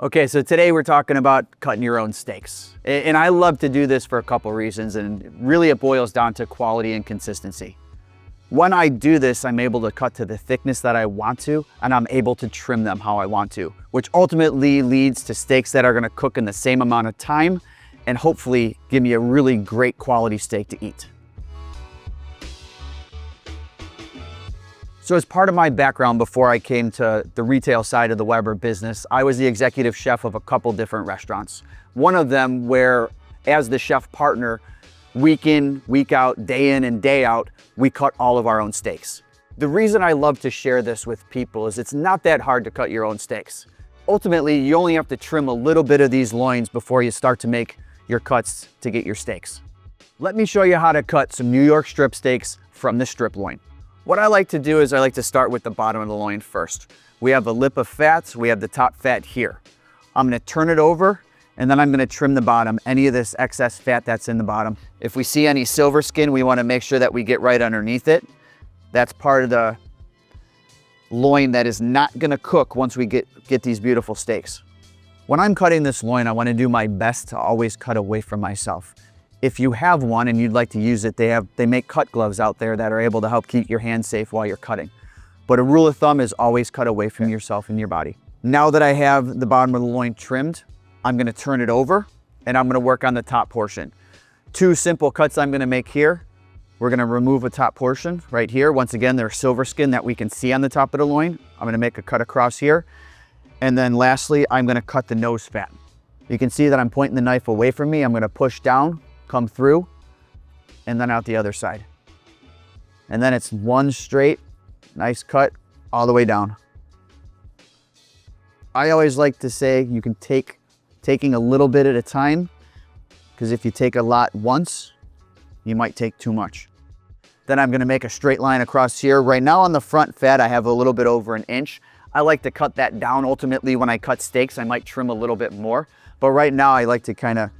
Okay, so today we're talking about cutting your own steaks. And I love to do this for a couple reasons, and really it boils down to quality and consistency. When I do this, I'm able to cut to the thickness that I want to, and I'm able to trim them how I want to, which ultimately leads to steaks that are gonna cook in the same amount of time and hopefully give me a really great quality steak to eat. So as part of my background before I came to the retail side of the Weber business, I was the executive chef of a couple different restaurants. One of them where, as the chef partner, week in, week out, day in and day out, we cut all of our own steaks. The reason I love to share this with people is it's not that hard to cut your own steaks. Ultimately, you only have to trim a little bit of these loins before you start to make your cuts to get your steaks. Let me show you how to cut some New York strip steaks from the strip loin. What I like to do is I like to start with the bottom of the loin first. We have a lip of fat, we have the top fat here. I'm gonna turn it over and then I'm gonna trim the bottom, any of this excess fat that's in the bottom. If we see any silver skin, we wanna make sure that we get right underneath it. That's part of the loin that is not gonna cook once we get these beautiful steaks. When I'm cutting this loin, I wanna do my best to always cut away from myself. If you have one and you'd like to use it, they make cut gloves out there that are able to help keep your hands safe while you're cutting. But a rule of thumb is always cut away from yourself and your body. Now that I have the bottom of the loin trimmed, I'm gonna turn it over and I'm gonna work on the top portion. Two simple cuts I'm gonna make here. We're gonna remove a top portion right here. Once again, there's silver skin that we can see on the top of the loin. I'm gonna make a cut across here. And then lastly, I'm gonna cut the nose fat. You can see that I'm pointing the knife away from me. I'm gonna push down, come through, and then out the other side. And then it's one straight, nice cut all the way down. I always like to say you can taking a little bit at a time, because if you take a lot once, you might take too much. Then I'm gonna make a straight line across here. Right now on the front fat, I have a little bit over 1 inch. I like to cut that down. Ultimately, when I cut steaks, I might trim a little bit more. But right now, I like to kind of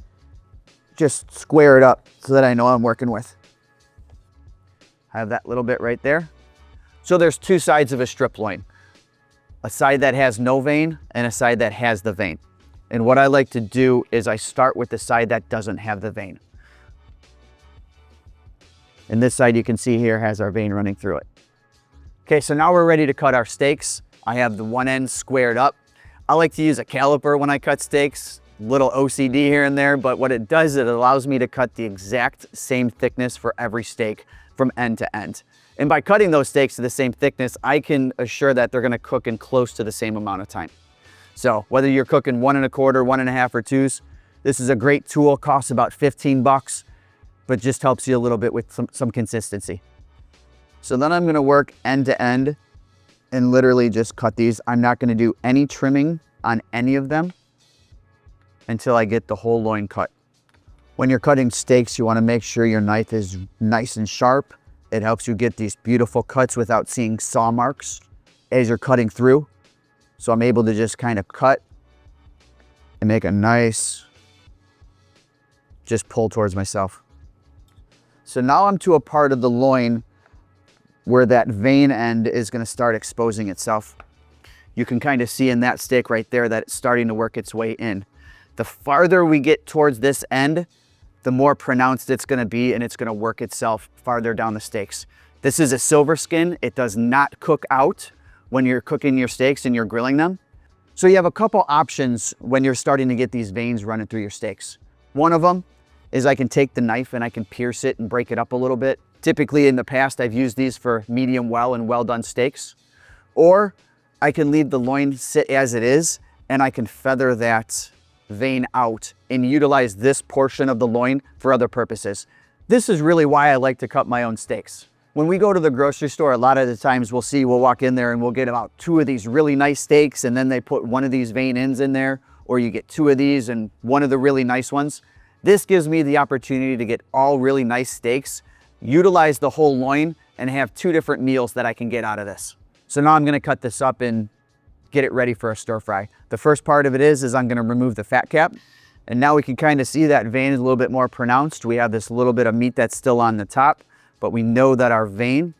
just square it up so that I know I'm working with. I have that little bit right there. So there's two sides of a strip loin. A side that has no vein and a side that has the vein. And what I like to do is I start with the side that doesn't have the vein. And this side you can see here has our vein running through it. Okay, so now we're ready to cut our steaks. I have the one end squared up. I like to use a caliper when I cut steaks. Little OCD here and there, but what it does, it allows me to cut the exact same thickness for every steak from end to end. And by cutting those steaks to the same thickness, I can assure that they're gonna cook in close to the same amount of time. So whether you're cooking 1 1/4, 1 1/2, or 2s, this is a great tool, costs about 15 bucks, but just helps you a little bit with some consistency. So then I'm gonna work end to end and literally just cut these. I'm not gonna do any trimming on any of them until I get the whole loin cut. When you're cutting steaks, you wanna make sure your knife is nice and sharp. It helps you get these beautiful cuts without seeing saw marks as you're cutting through. So I'm able to just kind of cut and make a nice, just pull towards myself. So now I'm to a part of the loin where that vein end is gonna start exposing itself. You can kind of see in that steak right there that it's starting to work its way in. The farther we get towards this end, the more pronounced it's gonna be and it's gonna work itself farther down the steaks. This is a silver skin. It does not cook out when you're cooking your steaks and you're grilling them. So you have a couple options when you're starting to get these veins running through your steaks. One of them is I can take the knife and I can pierce it and break it up a little bit. Typically in the past, I've used these for medium well and well done steaks. Or I can leave the loin sit as it is and I can feather that vein out and utilize this portion of the loin for other purposes. This is really why I like to cut my own steaks. When we go to the grocery store, a lot of the times we'll walk in there and we'll get about 2 of these really nice steaks and then they put one of these vein ends in there, or you get 2 of these and one of the really nice ones. This gives me the opportunity to get all really nice steaks, utilize the whole loin, and have 2 different meals that I can get out of this. So now I'm gonna cut this up and get it ready for a stir fry. The first part of it is I'm gonna remove the fat cap. And now we can kind of see that vein is a little bit more pronounced. We have this little bit of meat that's still on the top, but we know that our vein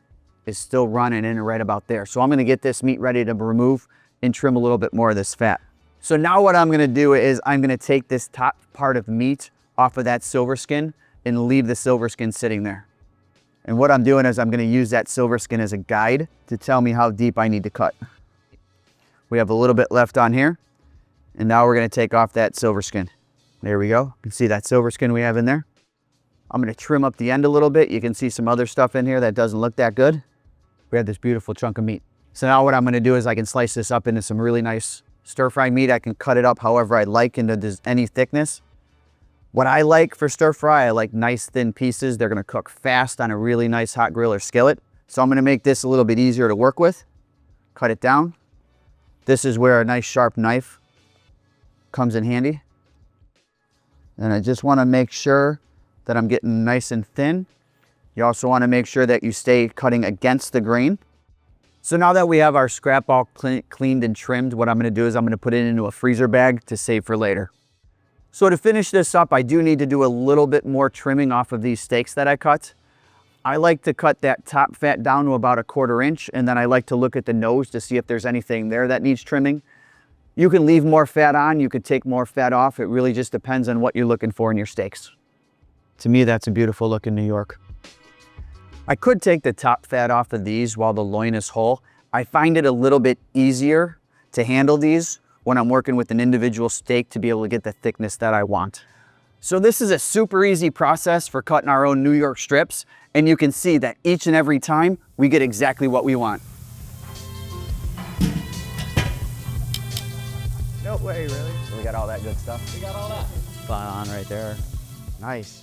is still running in right about there. So I'm gonna get this meat ready to remove and trim a little bit more of this fat. So now what I'm gonna do is I'm gonna take this top part of meat off of that silver skin and leave the silver skin sitting there. And what I'm doing is I'm gonna use that silver skin as a guide to tell me how deep I need to cut. We have a little bit left on here. And now we're gonna take off that silver skin. There we go. You can see that silver skin we have in there. I'm gonna trim up the end a little bit. You can see some other stuff in here that doesn't look that good. We have this beautiful chunk of meat. So now what I'm gonna do is I can slice this up into some really nice stir-fry meat. I can cut it up however I like into any thickness. What I like for stir-fry, I like nice thin pieces. They're gonna cook fast on a really nice hot grill or skillet. So I'm gonna make this a little bit easier to work with. Cut it down. This is where a nice sharp knife comes in handy. And I just wanna make sure that I'm getting nice and thin. You also wanna make sure that you stay cutting against the grain. So now that we have our scrap all cleaned and trimmed, what I'm gonna do is I'm gonna put it into a freezer bag to save for later. So to finish this up, I do need to do a little bit more trimming off of these steaks that I cut. I like to cut that top fat down to about 1/4 inch, and then I like to look at the nose to see if there's anything there that needs trimming. You can leave more fat on, you could take more fat off. It really just depends on what you're looking for in your steaks. To me, that's a beautiful look in New York. I could take the top fat off of these while the loin is whole. I find it a little bit easier to handle these when I'm working with an individual steak to be able to get the thickness that I want. So this is a super easy process for cutting our own New York strips, and you can see that each and every time we get exactly what we want. No way, really? So we got all that good stuff? We got all that. Spot on right there. Nice.